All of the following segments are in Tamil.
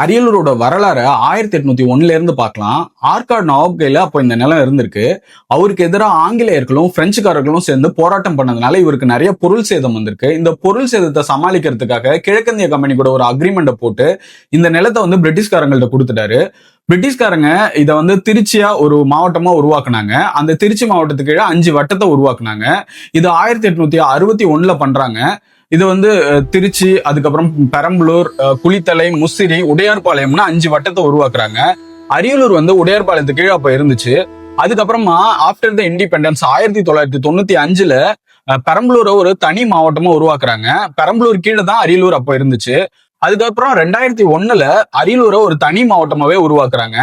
அரியலூரோட வரலாறை 1801 இருந்து பார்க்கலாம். ஆற்காடு நவாப் கையில அப்போ இந்த நிலம் இருந்திருக்கு. அவருக்கு எதிராக ஆங்கிலேயர்களும் பிரெஞ்சுக்காரர்களும் சேர்ந்து போராட்டம் பண்ணதுனால இவருக்கு நிறைய பொருள் சேதம் வந்திருக்கு. இந்த பொருள் சேதத்தை சமாளிக்கிறதுக்காக கிழக்கிந்திய கம்பெனி கூட ஒரு அக்ரிமெண்ட்டை போட்டு இந்த நிலத்தை பிரிட்டிஷ்காரங்கள்ட்ட கொடுத்துட்டாரு. பிரிட்டிஷ்காரங்க இதை திருச்சியா ஒரு மாவட்டமா உருவாக்குனாங்க. அந்த திருச்சி மாவட்டத்துக்கு கீழே 5 வட்டத்தை உருவாக்குனாங்க. இது 1861 பண்றாங்க. இது திருச்சி, அதுக்கப்புறம் பெரம்பலூர், குளித்தலை, முசிறி, உடையார்பாளையம்னு 5 வட்டத்தை உருவாக்குறாங்க. அரியலூர் உடையார்பாளையத்துக்கு கீழே அப்ப இருந்துச்சு. அதுக்கப்புறமா ஆஃப்டர் த இண்டிபெண்டன்ஸ் 1995ல பெரம்பலூரை ஒரு தனி மாவட்டமா உருவாக்குறாங்க. பெரம்பலூர் கீழே தான் அரியலூர் அப்ப இருந்துச்சு. அதுக்கப்புறம் 2001ல அரியலூரை ஒரு தனி மாவட்டமாவே உருவாக்குறாங்க.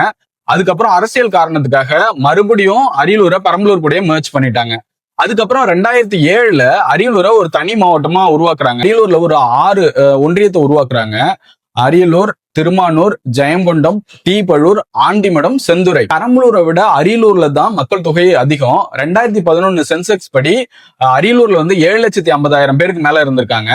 அதுக்கப்புறம் அரசியல் காரணத்துக்காக மறுபடியும் அரியலூரை பெரம்பலூர் கூட மெர்ஜ் பண்ணிட்டாங்க. அதுக்கப்புறம் 2007ல அரியலூரை ஒரு தனி மாவட்டமா உருவாக்குறாங்க. அரியலூர்ல ஒரு 6 ஒன்றியத்தை உருவாக்குறாங்க. அரியலூர், திருமானூர், ஜெயங்கொண்டம், தீப்பழூர், ஆண்டிமடம், செந்துறை. பெரம்பலூரை விட அரியலூர்ல தான் மக்கள் தொகை அதிகம். 2011 சென்செக்ஸ் படி அரியலூர்ல 7,50,000 பேருக்கு மேல இருந்திருக்காங்க.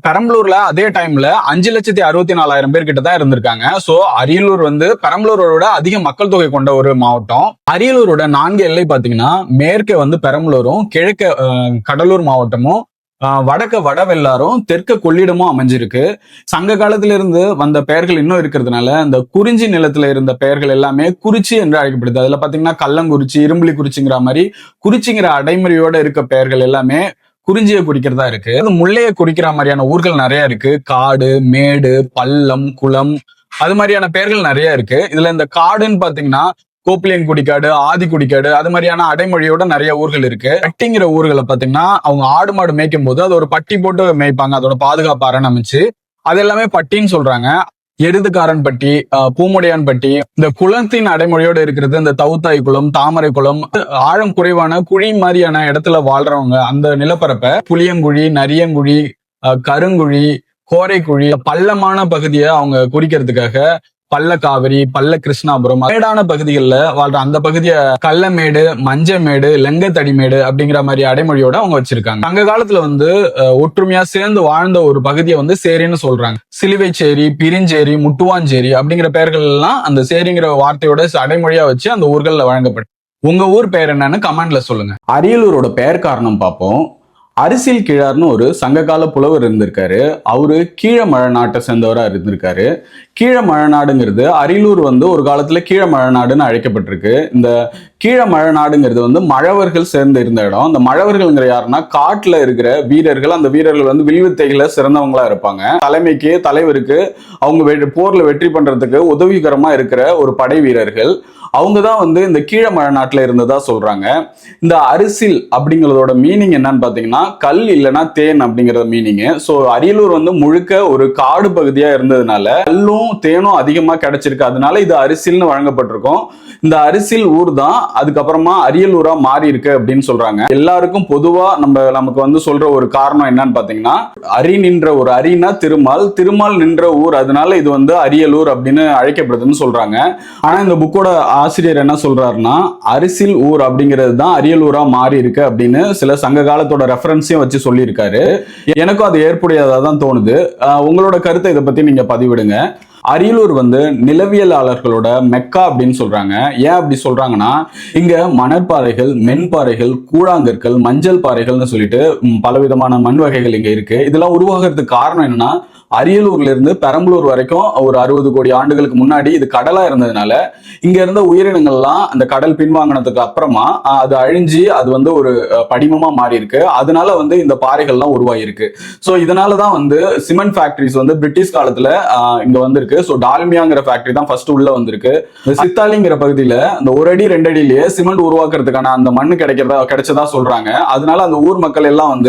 பெரம்பலூர்ல அதே டைம்ல 5,64,400 பேர் கிட்ட தான் இருந்திருக்காங்க. சோ அரியலூர் பெரம்பலூரோட அதிக மக்கள் தொகை கொண்ட ஒரு மாவட்டம். அரியலூரோட 4 எல்லை பாத்தீங்கன்னா மேற்கே பெரம்பலூரும், கிழக்க கடலூர் மாவட்டமும், வடக்க வடவெல்லாரும், தெற்க கொள்ளிடமும் அமைஞ்சிருக்கு. சங்க காலத்துல இருந்து வந்த பெயர்கள் இன்னும் இருக்கிறதுனால இந்த குறிஞ்சி நிலத்துல இருந்த பெயர்கள் எல்லாமே குறிச்சி என்று அழைக்கப்படுது. அதுல பாத்தீங்கன்னா கள்ளங்குறிச்சி, இரும்புலி குறிச்சிங்கிற மாதிரி குறிச்சிங்கிற அடைமொழியோட இருக்க பெயர்கள் எல்லாமே குறிஞ்சியை குறிக்கிறதா இருக்கு. முல்லையை குறிக்கிற மாதிரியான ஊர்கள் நிறைய இருக்கு. காடு, மேடு, பள்ளம், குளம், அது மாதிரியான பெயர்கள் நிறைய இருக்கு. இதுல இந்த காடுன்னு பாத்தீங்கன்னா கோப்பிலியன் குடிக்காடு, ஆதி குடிக்காடு, அது மாதிரியான அடைமொழியோட நிறைய ஊர்கள் இருக்கு. பட்டிங்கிற ஊர்களை பாத்தீங்கன்னா அவங்க ஆடு மாடு மேய்க்கும் போது அது ஒரு பட்டி போட்டு மேய்ப்பாங்க. அதோட பாதுகாப்பு அரண் அமைச்சு அது எல்லாமே பட்டின்னு சொல்றாங்க. எருதுக்காரன் பட்டி, பூமுடையான் பட்டி. இந்த குளத்தின் அடைமொழியோடு இருக்கிறது இந்த தவுத்தாய் குளம், தாமரை குளம். ஆழம் குறைவான குழி மாதிரியான இடத்துல வாழ்றவங்க அந்த நிலப்பரப்ப புளியங்குழி, நரியங்குழி, கருங்குழி, கோரைக்குழி, பள்ளமான பகுதியை அவங்க குறிக்கிறதுக்காக பள்ள காவிரி, பள்ள கிருஷ்ணாபுரம், மேடான பகுதிகளில் வாழ்ற அந்த பகுதியை கள்ளமேடு, மஞ்சமேடு, லெங்கத்தடிமேடு அப்படிங்கிற மாதிரி அடைமொழியோட அவங்க வச்சிருக்காங்க. சங்க காலத்துல ஒற்றுமையா சேர்ந்து வாழ்ந்த ஒரு பகுதியை சேரின்னு சொல்றாங்க. சிலுவைச்சேரி, பிரிஞ்சேரி, முட்டுவாஞ்சேரி அப்படிங்கிற பெயர்கள் எல்லாம் அந்த சேரிங்கிற வார்த்தையோட அடைமொழியா வச்சு அந்த ஊர்கள்ல வழங்கப்படும். உங்க ஊர் பெயர் என்னன்னு கமெண்ட்ல சொல்லுங்க. அரியலூரோட பெயர் காரணம் பார்ப்போம். அரிசில் கிழார்னு ஒரு சங்ககால புலவர் இருந்திருக்காரு. அவரு கீழமழநாட்டை சேர்ந்தவரா இருந்திருக்காரு. கீழமழநாடுங்கிறது அரியலூர் ஒரு காலத்துல கீழமழநாடுன்னு அழைக்கப்பட்டிருக்கு. இந்த கீழமழநாடுங்கிறது மழவர்கள் சேர்ந்து இருந்த இடம். அந்த மழவர்கள்ங்கிற யாருன்னா காட்டுல இருக்கிற வீரர்கள். அந்த வீரர்கள் வில்வித்தைகளை சிறந்தவங்களா இருப்பாங்க. தலைவருக்கு அவங்க போர்ல வெற்றி பண்றதுக்கு உதவிகரமா இருக்கிற ஒரு படை வீரர்கள். அவங்கதான் இந்த கீழமழநாட்டுல இருந்ததா சொல்றாங்க. இந்த அரிசில் அப்படிங்கிறதோட மீனிங் என்னன்னு பாத்தீங்கன்னா கல் இல்லைன்னா தேன் அப்படிங்கறது மீனிங். சோ அரியலூர் முழுக்க ஒரு காடு பகுதியா இருந்ததுனால கல்லும் தேனும் அதிகமா கிடைச்சிருக்கு. அதனால இது அரிசில்னு வழங்கப்பட்டிருக்கும். இந்த அரிசில் ஊர் தான் அதுக்கப்புறமா அரியலூரா மாறி இருக்கு அப்படின்னு சொல்றாங்க. எல்லாருக்கும் பொதுவா நமக்கு சொல்ற ஒரு காரணம் என்னன்னு பாத்தீங்கன்னா அரி நின்ற ஒரு அரினா திருமால், திருமால் நின்ற ஊர், அதனால இது அரியலூர் அப்படின்னு அழைக்கப்படுதுன்னு சொல்றாங்க. ஆனா இந்த புக்கோட ஆசிரியர் என்ன சொல்றாருன்னா அரிசில் ஊர் அப்படிங்கிறது தான் அரியலூரா மாறி இருக்கு அப்படின்னு சில சங்க காலத்தோட ரெஃபரன்ஸையும் வச்சு சொல்லியிருக்காரு. எனக்கும் அது ஏற்புடையதா தான் தோணுது. உங்களோட கருத்தை இதை பத்தி நீங்க பதிவிடுங்க. அரியலூர் நிலவியலாளர்களோட மெக்கா அப்படின்னு சொல்றாங்க. ஏன் அப்படி சொல்றாங்கன்னா இங்க மணற்பாறைகள், மென்பாறைகள், கூழாங்கற்கள், மஞ்சள் பாறைகள்னு சொல்லிட்டு பலவிதமான மண் வகைகள் இங்க இருக்கு. இதெல்லாம் உருவாகிறதுக்கு காரணம் என்னன்னா அரியலூர்ல இருந்து பெரம்பலூர் வரைக்கும் ஒரு 60 கோடி ஆண்டுகளுக்கு முன்னாடி இது கடலா இருந்ததுனால இங்க இருந்த உயிரினங்கள்லாம் அந்த கடல் பின்வாங்கினதுக்கு அப்புறமா அது அழிஞ்சு அது ஒரு படிமமா மாறி இருக்கு. அதனால இந்த பாறைகள்லாம் உருவாகிருக்கு. ஸோ இதனாலதான் சிமெண்ட் ஃபேக்டரிஸ் பிரிட்டிஷ் காலத்துல இங்க வந்திருக்கு. ஸோ டால்மியாங்கிற ஃபேக்டரி தான் ஃபர்ஸ்ட் உள்ள வந்திருக்கு. சித்தாலிங்கிற பகுதியில அந்த 1 அடி 2 அடியிலேயே சிமெண்ட் உருவாக்குறதுக்கான அந்த மண்ணு கிடைச்சதா சொல்றாங்க. அதனால அந்த ஊர் மக்கள் எல்லாம்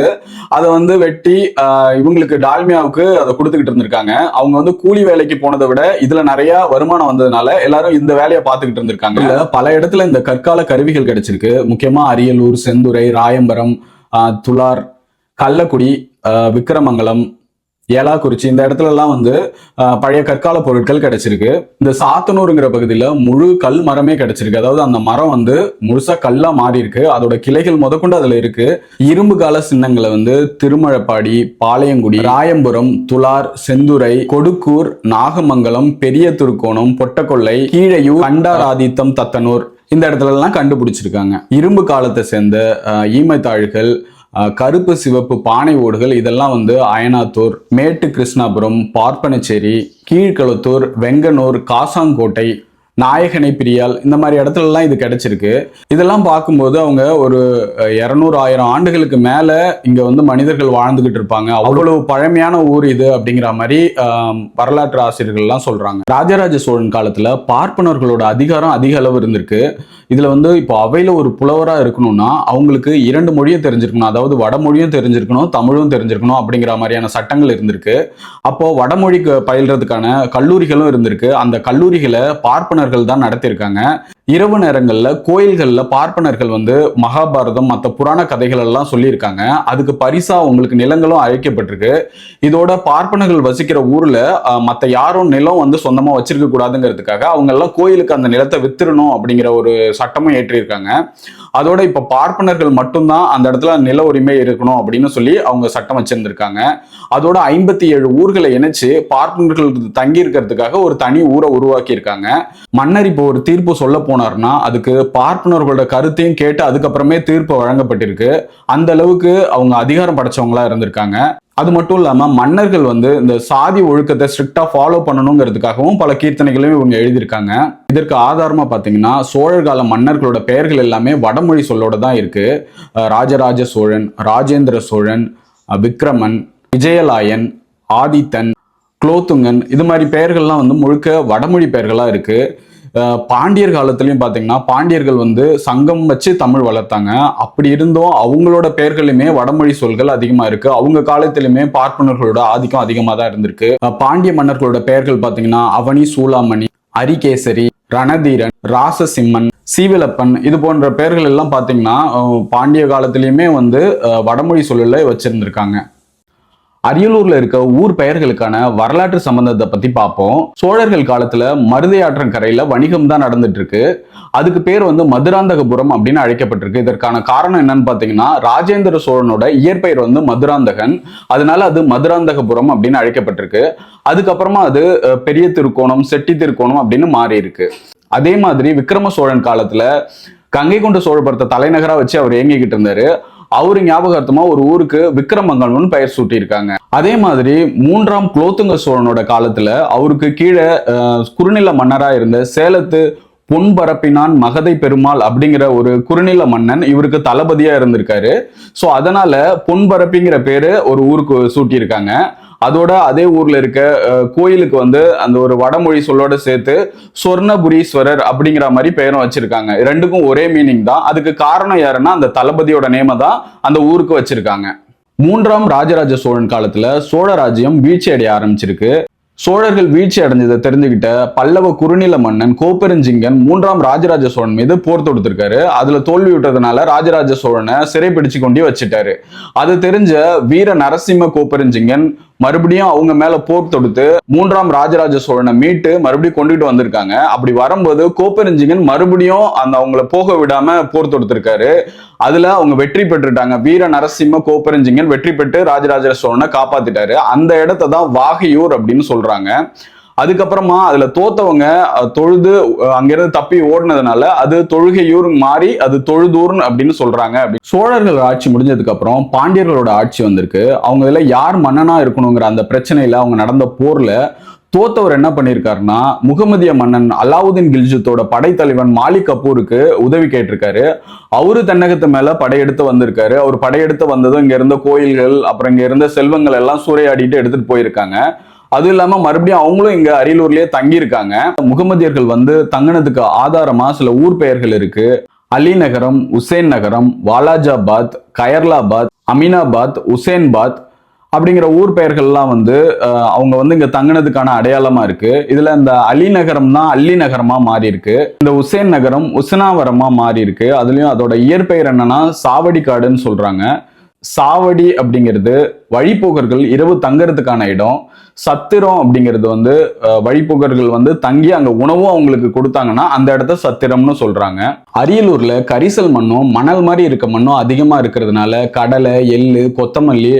அதை வெட்டி இவங்களுக்கு டால்மியாவுக்கு அதை கொடுத்துக்கிட்டு இருந்திருக்காங்க. அவங்க கூலி வேலைக்கு போனதை விட இதுல நிறைய வருமானம் வந்ததுனால எல்லாரும் இந்த வேலையை பார்த்துக்கிட்டு இருந்திருக்காங்க. பல இடத்துல இந்த கற்கால கருவிகள் கிடைச்சிருக்கு. முக்கியமா அரியலூர், செந்துறை, ராயம்பரம், துலார், கள்ளக்குடி, விக்கிரமங்கலம், ஏலாக்குறிச்சி இந்த இடத்துல எல்லாம் வந்து பழைய கற்கால பொருட்கள் கிடைச்சிருக்கு. இந்த சாத்தனூருங்கிற பகுதியில முழு கல் மரமே கிடைச்சிருக்கு. அதாவது அந்த மரம் வந்து முழுசா கல்லா மாறி இருக்கு. அதோட கிளைகள் முதற்கொண்டு அதுல இருக்கு. இரும்பு கால சின்னங்களை வந்து திருமழப்பாடி, பாளையங்குடி, ராயம்புரம், துலார், செந்துறை, கொடுக்கூர், நாகமங்கலம், பெரிய திருக்கோணம், பொட்டக்கொள்ளை, கீழையூர், கண்டாராதித்தம், தத்தனூர் இந்த இடத்துல எல்லாம் கண்டுபிடிச்சிருக்காங்க. இரும்பு காலத்தை சேர்ந்த ஈமத்தாள்கள், கருப்பு சிவப்பு பானை ஓடுகள் இதெல்லாம் வந்து அயனாத்தூர், மேட்டு கிருஷ்ணாபுரம், பார்ப்பனச்சேரி, கீழ்கழுத்தூர், வெங்கனூர், காசாங்கோட்டை, நாயகனை பிரியால் இந்த மாதிரி இடத்துல எல்லாம் இது கிடைச்சிருக்கு. இதெல்லாம் பார்க்கும்போது அவங்க ஒரு 200-1000 ஆண்டுகளுக்கு மேல இங்க வந்து மனிதர்கள் வாழ்ந்துகிட்டு இருப்பாங்க, அவ்வளவு பழமையான ஊர் இது அப்படிங்கிற மாதிரி வரலாற்று ஆசிரியர்கள் எல்லாம் சொல்றாங்க. ராஜராஜ சோழன் காலத்துல பார்ப்பனர்களோட அதிகாரம் அதிக அளவு இருந்திருக்கு. இதுல வந்து இப்போ அவையில ஒரு புலவரா இருக்கணும்னா அவங்களுக்கு 2 மொழியும் தெரிஞ்சிருக்கணும். அதாவது வடமொழியும் தெரிஞ்சிருக்கணும், தமிழும் தெரிஞ்சிருக்கணும் அப்படிங்கிற மாதிரியான சட்டங்கள் இருந்திருக்கு. அப்போ வடமொழி பயில்றதுக்கான கல்லூரிகளும் இருந்திருக்கு. அந்த கல்லூரிகளை பார்ப்பனர்கள் தான் நடத்தியிருக்காங்க. இரவு நேரங்கள்ல கோயில்கள்ல பார்ப்பனர்கள் வந்து மகாபாரதம் மற்ற புராண கதைகள் எல்லாம் சொல்லியிருக்காங்க. அதுக்கு பரிசா உங்களுக்கு நிலங்களும் அழைக்கப்பட்டிருக்கு. இதோட பார்ப்பனர்கள் வசிக்கிற ஊர்ல மற்ற யாரும் நிலம் வந்து சொந்தமா வச்சிருக்க கூடாதுங்கிறதுக்காக அவங்க எல்லாம் கோயிலுக்கு அந்த நிலத்தை வித்துறணும் அப்படிங்கிற ஒரு சட்டமும் ஏற்றிருக்காங்க. அதோட இப்ப பார்ப்பனர்கள் மட்டும்தான் அந்த இடத்துல நில உரிமை இருக்கணும் அப்படின்னு சொல்லி அவங்க சட்டம் வச்சிருந்திருக்காங்க. அதோட 57 ஊர்களை இணைச்சு பார்ப்பனர்கள் தங்கி இருக்கிறதுக்காக ஒரு தனி ஊரை உருவாக்கி இருக்காங்க. மன்னர் இப்போ ஒரு தீர்ப்பு சொல்ல போனார்னா அதுக்கு பார்ப்பனர்களோட கருத்தையும் கேட்டு அதுக்கப்புறமே தீர்ப்பு வழங்கப்பட்டிருக்கு. அந்த அளவுக்கு அவங்க அதிகாரம் படைச்சவங்களா இருந்திருக்காங்க. அது மட்டும் இல்லாம மன்னர்கள் வந்து இந்த சாதி ஒழுக்கத்தை ஸ்ட்ரிக்டா ஃபாலோ பண்ணணுங்கிறதுக்காகவும் பல கீர்த்தனைகளையும் இவங்க எழுதியிருக்காங்க. இதற்கு ஆதாரமா பாத்தீங்கன்னா சோழர் கால மன்னர்களோட பெயர்கள் எல்லாமே வடமொழி சொல்லோட தான் இருக்கு. ராஜராஜ சோழன், ராஜேந்திர சோழன், விக்ரமன், விஜயலாயன், ஆதித்தன், குலோத்துங்கன் இது மாதிரி பெயர்கள்லாம் வந்து முழுக்க வடமொழி பெயர்களா இருக்கு. பாண்டியர் காலத்திலையும் பாத்தீங்கன்னா பாண்டியர்கள் வந்து சங்கம் வச்சு தமிழ் வளர்த்தாங்க. அப்படி இருந்தும் அவங்களோட பெயர்களுமே வடமொழி சொல்கள் அதிகமா இருக்கு. அவங்க காலத்திலுமே பார்ப்பனர்களோட ஆதிக்கம் அதிகமா தான் இருந்திருக்கு. பாண்டிய மன்னர்களோட பெயர்கள் பாத்தீங்கன்னா அவனி சூளாமணி, அரிகேசரி, ரணதீரன், ராசசிம்மன், சீவிலப்பன் இது போன்ற பெயர்கள் எல்லாம் பாத்தீங்கன்னா பாண்டிய காலத்திலயுமே வந்து வடமொழி சொல்லல வச்சிருந்திருக்காங்க. அரியலூர்ல இருக்க ஊர் பெயர்களுக்கான வரலாற்று சம்பந்தத்தை பத்தி பார்ப்போம். சோழர்கள் காலத்துல மருதை ஆற்றங்கரையில வணிகம் தான் நடந்துட்டு இருக்கு. அதுக்கு பேர் வந்து மதுராந்தகபுரம் அப்படின்னு அழைக்கப்பட்டிருக்கு. இதற்கான காரணம் என்னன்னு பாத்தீங்கன்னா ராஜேந்திர சோழனோட இயற்பெயர் வந்து மதுராந்தகன், அதனால அது மதுராந்தகபுரம் அப்படின்னு அழைக்கப்பட்டிருக்கு. அதுக்கப்புறமா அது பெரிய திருக்கோணம், செட்டி திருக்கோணம் அப்படின்னு மாறி இருக்கு. அதே மாதிரி விக்ரம சோழன் காலத்துல கங்கை கொண்ட சோழபுரத்தை தலைநகரா வச்சு அவர் இயங்கிக்கிட்டு இருந்தாரு. அவரு ஞாபகார்த்தமா ஒரு ஊருக்கு விக்ரமங்கல்னு பெயர் சூட்டியிருக்காங்க. அதே மாதிரி 3ஆம் குலோத்துங்க சோழனோட காலத்துல அவருக்கு கீழே குறுநில மன்னரா இருந்த சேலத்து பொன்பரப்பினான் மகதை பெருமாள் அப்படிங்கிற ஒரு குறுநில மன்னன் இவருக்கு தளபதியா இருந்திருக்காரு. சோ அதனால பொன்பரப்பிங்கிற பேரு ஒரு ஊருக்கு சூட்டியிருக்காங்க. அதோட அதே ஊர்ல இருக்க கோயிலுக்கு வந்து அந்த ஒரு வடமொழி சொல்லோட சேர்த்து சொர்ணபுரீஸ்வரர் அப்படிங்கிற மாதிரி பெயரும் வச்சிருக்காங்க. ரெண்டுக்கும் ஒரே மீனிங் தான். அதுக்கு காரணம் யாருன்னா அந்த தளபதியோட நேம தான் அந்த ஊருக்கு வச்சிருக்காங்க. 3ஆம் ராஜராஜ சோழன் காலத்துல சோழ ராஜ்யம் வீழ்ச்சி அடைய ஆரம்பிச்சிருக்கு. சோழர்கள் வீழ்ச்சி அடைஞ்சதை தெரிஞ்சுக்கிட்ட பல்லவ குறுநில மன்னன் கோப்பெருஞ்சிங்கன் 3ஆம் ராஜராஜ சோழன் மீது போர் தொடுத்திருக்காரு. அதுல தோல்வி விட்டதுனால ராஜராஜ சோழனை சிறைப்பிடிச்சு கொண்டு வச்சுட்டாரு. அது தெரிஞ்ச வீர நரசிம்ம கோப்பெருஞ்சிங்கன் மறுபடியும் அவங்க மேல போர் தொடுத்து 3ஆம் ராஜராஜ சோழனை மீட்டு மறுபடியும் கொண்டுட்டு வந்திருக்காங்க. அப்படி வரும்போது கோப்பெருஞ்சிங்கன் மறுபடியும் அந்த அவங்கள போக விடாம போர் தொடுத்திருக்காரு. அதுல அவங்க வெற்றி பெற்றுட்டாங்க. வீர நரசிம்ம கோப்பெருஞ்சிங்கன் வெற்றி பெற்று ராஜராஜ சோழனை காப்பாத்திட்டாரு. அந்த இடத்தை தான் வாகையூர் அப்படின்னு சொல்றாங்க. அதுக்கப்புறமா அதுல தோத்தவங்க தொழுது அங்கிருந்து தப்பி ஓடினதுனால அது தொழுகையூர் மாறி அது தொழுதூர் அப்படின்னு சொல்றாங்க. சோழர்கள் ஆட்சி முடிஞ்சதுக்கு அப்புறம் பாண்டியர்களோட ஆட்சி வந்திருக்கு. அவங்க இதுல யார் மன்னனா இருக்கணுங்கிற அந்த பிரச்சனையில அவங்க நடந்த போர்ல தோத்தவர் என்ன பண்ணிருக்காருன்னா முகமதிய மன்னன் அலாவுதீன் கில்ஜித்தோட படைத்தலைவன் மாலிக் கபூருக்கு உதவி கேட்டிருக்காரு. அவரு தென்னகத்து மேல படையெடுத்து வந்திருக்காரு. அவர் படையெடுத்து வந்ததும் இங்க இருந்த கோயில்கள் அப்புறம் இங்க இருந்த செல்வங்கள் எல்லாம் சூறையாடிட்டு எடுத்துட்டு போயிருக்காங்க. அது இல்லாம மறுபடியும் அவங்களும் இங்க அரியலூர்லயே தங்கி இருக்காங்க. முகமதியர்கள் வந்து தங்கினதுக்கு ஆதாரமா சில ஊர் பெயர்கள் இருக்கு. அலி நகரம், உசேன் நகரம், வாலாஜாபாத், கயர்லாபாத், அமீனாபாத், உசேன்பாத் அப்படிங்கிற ஊர் பெயர்கள்லாம் வந்து அவங்க வந்து இங்க தங்கினதுக்கான அடையாளமா இருக்கு. இதுல இந்த அலி நகரம் தான் அல்லி நகரமா மாறி இருக்கு. இந்த உசேன் நகரம் உசனாவரமா மாறி இருக்கு. அதுலயும் அதோட இயற்பெயர் என்னன்னா சாவடிக்காடுன்னு சொல்றாங்க. சாவடி அப்படிங்கிறது வழிப்போக்கர்கள் இரவு தங்கறதுக்கான இடம். சத்திரம் அப்படிங்கிறது வந்து வழிப்போக்கர்கள் வந்து தங்கி அங்க உணவும் அவங்களுக்கு கொடுத்தாங்கன்னா அந்த இடத்த சத்திரம்னு சொல்றாங்க. அரியலூர்ல கரிசல் மண்ணும் மணல் மாதிரி இருக்க மண்ணும் அதிகமா இருக்கிறதுனால கடலை, எள்ளு, கொத்தமல்லி,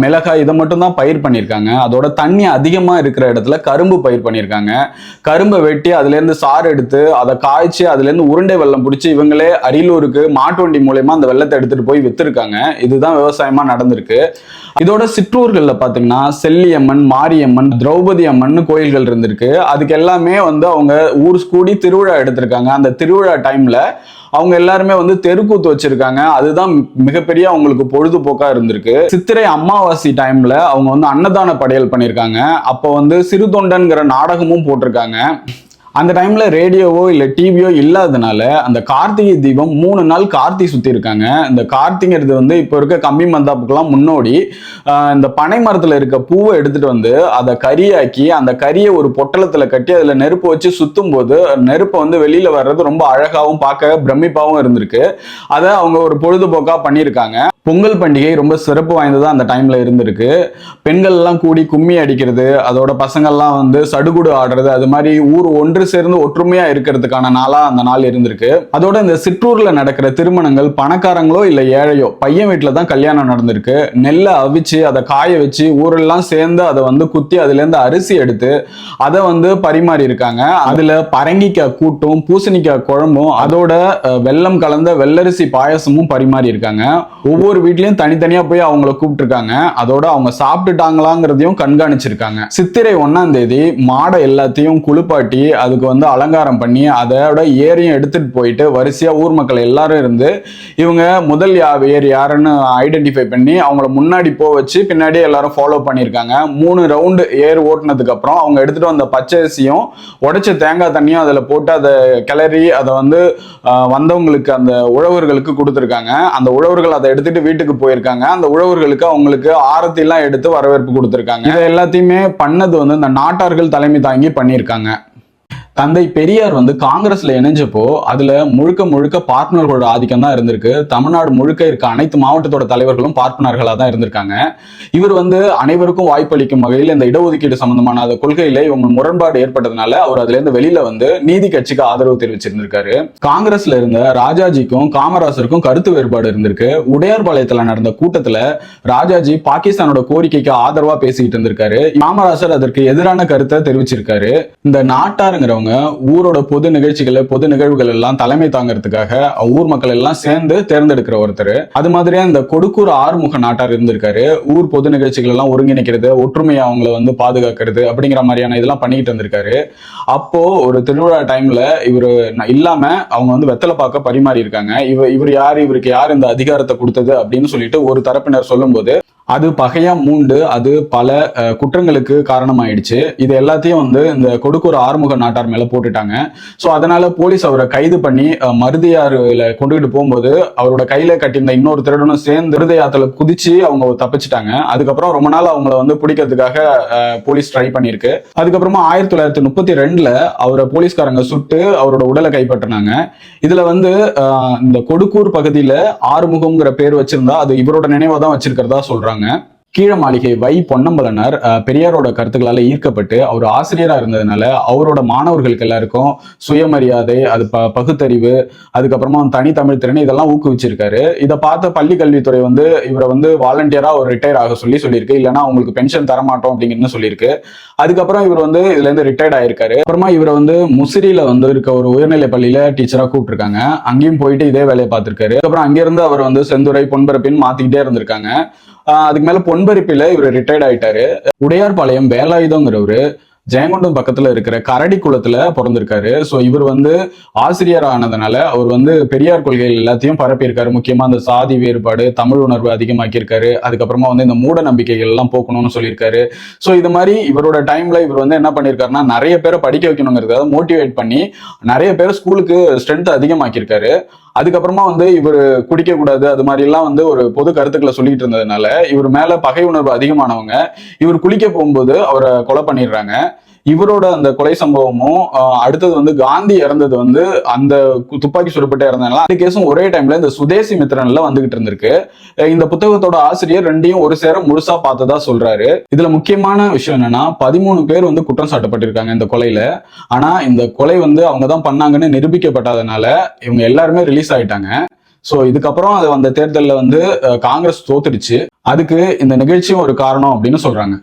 மிளகாய் இதை மட்டும் தான் பயிர் பண்ணியிருக்காங்க. அதோட தண்ணி அதிகமா இருக்கிற இடத்துல கரும்பு பயிர் பண்ணியிருக்காங்க. கரும்பை வெட்டி அதுல இருந்து சாறு எடுத்து அதை காய்ச்சி அதுல இருந்து உருண்டை வெல்லம் பிடிச்சி இவங்களே அரியலூருக்கு மாட்டு வண்டி மூலயமா அந்த வெள்ளத்தை எடுத்துட்டு போய் வித்துருக்காங்க. இதுதான் விவசாயமா நடந்திருக்கு. இதோட சிற்றூர்கள்ல பாத்தீங்கன்னா செல்லியம்மன், மாரியம்மன், திரௌபதி அம்மன் கோயில்கள் இருந்திருக்கு. அதுக்கு எல்லாமே வந்து அவங்க ஊர் கூடி திருவிழா எடுத்திருக்காங்க. அந்த திருவிழா டைம்ல அவங்க எல்லாருமே வந்து தெருக்கூத்து வச்சிருக்காங்க. அதுதான் மிகப்பெரிய அவங்களுக்கு பொழுதுபோக்கா இருந்திருக்கு. சித்திரை அமாவாசை டைம்ல அவங்க வந்து அன்னதான படையல் பண்ணியிருக்காங்க. அப்போ வந்து சிறு தொண்டன்கிற நாடகமும் போட்டிருக்காங்க. அந்த டைம்ல ரேடியோவோ இல்ல டிவியோ இல்லாதனால அந்த கார்த்திகை தீபம் 3 நாள் கார்த்தி சுத்தி இருக்காங்க. இந்த கார்த்திங்கிறது வந்து இப்போ இருக்க கம்பி மந்தாப்புக்கெல்லாம் முன்னோடி. இந்த பனை மரத்துல இருக்க பூவை எடுத்துட்டு வந்து அதை கரியாக்கி அந்த கரியை ஒரு பொட்டலத்துல கட்டி அதுல நெருப்பு வச்சு சுத்தும் போது நெருப்பை வந்து வெளியில வர்றது ரொம்ப அழகாவும் பார்க்க பிரமிப்பாவும் இருந்திருக்கு. அதை அவங்க ஒரு பொழுதுபோக்கா பண்ணியிருக்காங்க. பொங்கல் பண்டிகை ரொம்ப சிறப்பு வாய்ந்ததா அந்த டைம்ல இருந்திருக்கு. பெண்கள் எல்லாம் கூடி கும்மி அடிக்கிறது, அதோட பசங்கள்லாம் வந்து சடுகுடு ஆடுறது, அது மாதிரி ஊர் ஒன்று சேர்ந்து ஒற்றுமையா இருக்கிறதுக்கான நாளா அந்த நாள் இருந்திருக்கு. அதோட இந்த சிற்றூர்ல நடக்கிற திருமணங்கள் பணக்காரங்களோ இல்ல ஏழையோ பையன் வீட்டுல தான் கல்யாணம் நடந்திருக்கு. நெல்லை அவிச்சு அதை காய வச்சு ஊரெல்லாம் சேர்ந்து அதை வந்து குத்தி அதுல இருந்து அரிசி எடுத்து அதை வந்து பரிமாறி இருக்காங்க. அதுல பரங்கிக்காய் கூட்டும் பூசணிக்காய் குழம்பும் அதோட வெல்லம் கலந்த வெள்ளரிசி பாயசமும் பரிமாறி இருக்காங்க. ஒவ்வொரு வீட்லயும் தனித்தனியா போய் அவங்கள கூப்பிட்டு இருக்காங்க. அதோட அவங்க சாப்பிட்டுட்டாங்களாங்கிறதையும் கண்காணிச்சிருக்காங்க. சித்திரை 1ஆம் தேதி மாடை எல்லாத்தையும் குளிப்பாட்டி அதுக்கு வந்து அலங்காரம் பண்ணி அதோட ஏரியும் எடுத்துட்டு போயிட்டு வரிசையா ஊர் மக்கள் எல்லாரும் இருந்து இவங்க முதல் ஏர் யாருன்னு ஐடென்டிஃபை பண்ணி அவங்கள முன்னாடி வச்சு பின்னாடியே எல்லாரும் ஃபாலோ பண்ணியிருக்காங்க. 3 ரவுண்டு ஏர் ஓட்டுனதுக்கு அப்புறம் அவங்க எடுத்துட்டு வந்த பச்சரிசியும் உடைச்ச தேங்காய் தண்ணியும் அதுல போட்டு அதை கிளறி அதை வந்து வந்தவங்களுக்கு அந்த உழவர்களுக்கு கொடுத்துருக்காங்க. அந்த உழவர்கள் அதை எடுத்துட்டு வீட்டுக்கு போயிருக்காங்க. அந்த உழவர்களுக்கு அவங்களுக்கு ஆரத்தி எல்லாம் எடுத்து வரவேற்பு கொடுத்திருக்காங்க. இதை எல்லாத்தையுமே பண்ணது வந்து இந்த நாட்டார்கள் தலைமை தாங்கி பண்ணியிருக்காங்க. தந்தை பெரியார் வந்து காங்கிரஸ்ல இணைஞ்சப்போ அதுல முழுக்க முழுக்க பார்ப்பனர்களோட ஆதிக்கம் தான் இருந்திருக்கு. தமிழ்நாடு முழுக்க இருக்க அனைத்து மாவட்டத்தோட தலைவர்களும் பார்ப்பனர்களா தான் இருந்திருக்காங்க. இவர் வந்து அனைவருக்கும் வாய்ப்பளிக்கும் வகையில் இந்த இடஒதுக்கீடு சம்பந்தமான அந்த கொள்கையில இவங்க முரண்பாடு ஏற்பட்டதுனால அவர் அதுல இருந்து வெளியில வந்து நீதி கட்சிக்கு ஆதரவு தெரிவிச்சிருந்திருக்காரு. காங்கிரஸ்ல இருந்த ராஜாஜிக்கும் காமராசருக்கும் கருத்து வேறுபாடு இருந்திருக்கு. உடையார்பாளையத்துல நடந்த கூட்டத்துல ராஜாஜி பாகிஸ்தானோட கோரிக்கைக்கு ஆதரவா பேசிட்டு இருந்திருக்காரு. காமராசர் அதற்கு எதிரான கருத்தை தெரிவிச்சிருக்காரு. இந்த நாட்டாருங்கிறவங்க ஊரோட பொது நிகழ்ச்சிகளை பொது நிகழ்வுகள் எல்லாம் தலைமை தாங்கிறதுக்காக ஊர் மக்கள் எல்லாம் சேர்ந்து தேர்ந்தெடுக்கிற ஒருத்தர். அது மாதிரியா இந்த கொடுக்கூர் ஆறுமுக நாட்டார் இருந்திருக்காரு. ஊர் பொது நிகழ்ச்சிகள் எல்லாம் ஒருங்கிணைக்கிறது, ஒற்றுமையை அவங்களை வந்து பாதுகாக்கிறது அப்படிங்கிற மாதிரியான இதெல்லாம் பண்ணிக்கிட்டு இருந்திருக்காரு. அப்போ ஒரு திருவிழா டைம்ல இவர் இல்லாம அவங்க வந்து வெத்தலை பாக்க பரிமாறி இருக்காங்க. இவர் யாரு, இவருக்கு யார் இந்த அதிகாரத்தை கொடுத்தது அப்படின்னு சொல்லிட்டு ஒரு தரப்பினர் சொல்லும் போது அது பகையா மூண்டு அது பல குற்றங்களுக்கு காரணமாயிடுச்சு. இது எல்லாத்தையும் வந்து இந்த கொடுக்கூர் ஆறுமுக நாட்டார் மேல போட்டுட்டாங்க. ஸோ அதனால போலீஸ் அவரை கைது பண்ணி மருதியாறுல கொண்டுகிட்டு போகும்போது அவரோட கையில கட்டியிருந்த இன்னொரு திருடனும் சேர்ந்து மருதையாத்துல குதிச்சு அவங்க தப்பிச்சிட்டாங்க. அதுக்கப்புறம் ரொம்ப நாள் அவங்கள வந்து பிடிக்கிறதுக்காக போலீஸ் ட்ரை பண்ணியிருக்கு. அதுக்கப்புறமா 1932 அவரை போலீஸ்காரங்க சுட்டு அவரோட உடலை கைப்பற்றினாங்க. இதுல வந்து இந்த கொடுக்கூர் பகுதியில ஆறுமுகம்ங்கிற பேர் வச்சிருந்தா அது இவரோட நினைவா தான் வச்சிருக்கிறதா சொல்றாங்க. கீழ மாளிகை வை பொன்னம்பலனார் பெரியாரோட கருத்துக்களால ஈர்க்கப்பட்டு அவர் ஆசிரியரா இருந்ததுனால அவரோட மாணவர்களுக்கு எல்லாருக்கும் சுயமரியாதை, அது பகுத்தறிவு, அதுக்கப்புறமா தனித்தமிழ் திறன் இதெல்லாம் ஊக்குவிச்சிருக்காரு. இதை பார்த்த பள்ளி கல்வித்துறை வந்து இவரை வந்து வாலண்டியரா ஒரு ரிட்டையர் ஆக சொல்லியிருக்கு. இல்லைன்னா அவங்களுக்கு பென்ஷன் தரமாட்டோம் அப்படிங்கிறது சொல்லியிருக்கு. அதுக்கப்புறம் இவர் வந்து இதுல இருந்து ரிட்டையர்ட் ஆயிருக்காரு. அப்புறமா இவரை வந்து முசிறியில வந்து இருக்க ஒரு உயர்நிலை பள்ளியில டீச்சரா கூப்பிட்டுருக்காங்க. அங்கேயும் போயிட்டு இதே வேலையை பார்த்திருக்காரு. அப்புறம் அங்கிருந்து அவர் வந்து செந்துறை, பொன்பரப்பின்னு மாத்திக்கிட்டே இருந்திருக்காங்க. அதுக்கு மேல பொன்பரிப்பில இவர் ரிட்டையர்ட் ஆயிட்டாரு. உடையார்பாளையம் வேலாயுதங்கிறவரு ஜெயங்கொண்டம் பக்கத்துல இருக்கிற கரடி குளத்துல பிறந்திருக்காரு. ஸோ இவர் வந்து ஆசிரியர் ஆனதுனால அவர் வந்து பெரியார் கொள்கைகள் எல்லாத்தையும் பரப்பியிருக்காரு. முக்கியமா அந்த சாதி வேறுபாடு, தமிழ் உணர்வு அதிகமாக்கியிருக்காரு. அதுக்கப்புறமா வந்து இந்த மூட நம்பிக்கைகள் எல்லாம் போக்கணும்னு சொல்லியிருக்காரு. ஸோ இது மாதிரி இவரோட டைம்ல இவர் வந்து என்ன பண்ணியிருக்காருன்னா நிறைய பேரை படிக்க வைக்கணுங்கிறத மோட்டிவேட் பண்ணி நிறைய பேர் ஸ்கூலுக்கு ஸ்ட்ரென்த் அதிகமாக்கியிருக்காரு. அதுக்கப்புறமா வந்து இவர் குடிக்க கூடாது அது மாதிரி எல்லாம் வந்து ஒரு பொது கருத்துக்களை சொல்லிட்டு இருந்ததுனால இவர் மேல பகை உணர்வு அதிகமானவங்க இவர் குளிக்க போகும்போது அவரை கொலை பண்ணிடுறாங்க. இவரோட அந்த கொலை சம்பவமும் அடுத்தது வந்து காந்தி இறந்தது வந்து அந்த துப்பாக்கி சுடப்பட்டு இறந்தனால அந்த கேஸும் ஒரே டைம்ல இந்த சுதேசி மித்திரன்ல வந்துகிட்டு இருந்திருக்கு. இந்த புத்தகத்தோட ஆசிரியர் ரெண்டையும் ஒரு சேர முழுசா பார்த்ததா சொல்றாரு. இதுல முக்கியமான விஷயம் என்னன்னா 13 பேர் வந்து குற்றம் சாட்டப்பட்டிருக்காங்க இந்த கொலையில. ஆனா இந்த கொலை வந்து அவங்க தான் பண்ணாங்கன்னு நிரூபிக்கப்படாதனால இவங்க எல்லாருமே ரிலீஸ் ஆயிட்டாங்க. சோ இதுக்கப்புறம் அது அந்த தேர்தலில் வந்து காங்கிரஸ் தோத்துடுச்சு. அதுக்கு இந்த நிகழ்ச்சியும் ஒரு காரணம் அப்படின்னு சொல்றாங்க.